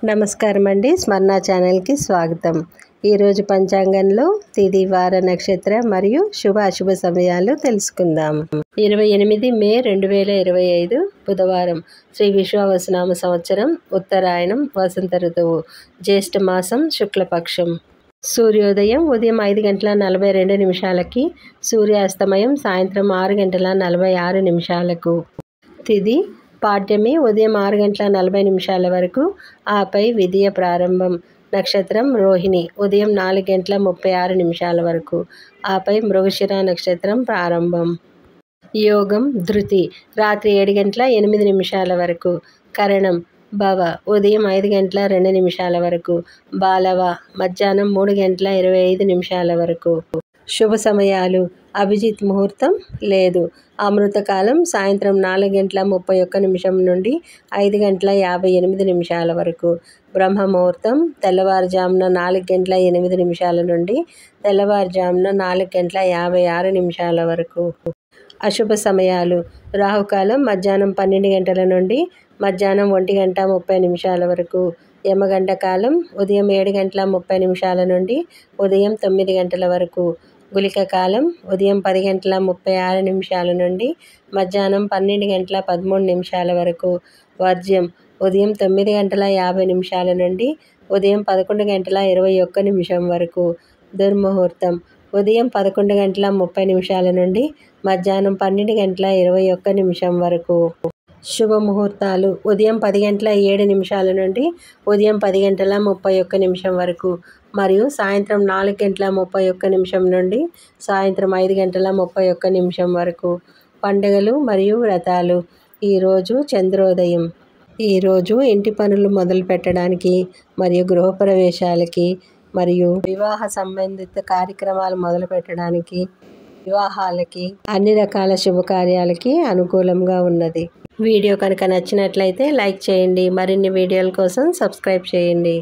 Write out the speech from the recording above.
నమస్కారం అండి. స్మరణ ఛానల్కి స్వాగతం. ఈరోజు పంచాంగంలో తిథి, వార, నక్షత్ర మరియు అశుభ సమయాలు తెలుసుకుందాం. 28 మే 2025 బుధవారం. శ్రీ విశ్వావసునామ సంవత్సరం, ఉత్తరాయణం, వసంత ఋతువు, జ్యేష్ఠ మాసం, శుక్లపక్షం. సూర్యోదయం ఉదయం 5:42 సూర్యాస్తమయం సాయంత్రం 6:46. తిథి పాడ్యమి ఉదయం 6:40 వరకు, ఆపై విధియ ప్రారంభం. నక్షత్రం రోహిణి ఉదయం 4:36 వరకు, ఆపై మృగశిర నక్షత్రం ప్రారంభం. యోగం ధృతి రాత్రి 7:08 వరకు. కరణం భవ ఉదయం 5:02 వరకు, బాలవ మధ్యాహ్నం 3:25 వరకు. శుభ సమయాలు: అభిజిత్ ముహూర్తం లేదు. అమృతకాలం సాయంత్రం 4:31 నుండి 5:58 వరకు. బ్రహ్మ ముహూర్తం తెల్లవారుజామున 4:08 నుండి తెల్లవారుజామున 4:56 వరకు. అశుభ సమయాలు: రాహుకాలం మధ్యాహ్నం 12 గంటల నుండి మధ్యాహ్నం 1:30 వరకు. యమగంట కాలం ఉదయం 7:30 నుండి ఉదయం 9 గంటల వరకు. గుళిక కాలం ఉదయం 10:36 నుండి మధ్యాహ్నం 12:13 వరకు. వర్జ్యం ఉదయం 9:50 నుండి ఉదయం 11:21 వరకు. దుర్ముహూర్తం ఉదయం 11:30 నుండి మధ్యాహ్నం 12:21 వరకు. శుభముహూర్తాలు: ఉదయం 10:07 నుండి ఉదయం 10:31 వరకు మరియు సాయంత్రం 4:31 నుండి సాయంత్రం 5:31 వరకు. పండుగలు మరియు వ్రతాలు: ఈరోజు చంద్రోదయం. ఈరోజు ఇంటి పనులు మొదలు పెట్టడానికి మరియు గృహప్రవేశాలకి మరియు వివాహ సంబంధిత కార్యక్రమాలు మొదలు పెట్టడానికి, వివాహాలకి, అన్ని రకాల శుభకార్యాలకి అనుకూలంగా ఉన్నది. వీడియో కనుక నచ్చినట్లయితే లైక్ చేయండి. మరిన్ని వీడియోల కోసం సబ్స్క్రైబ్ చేయండి.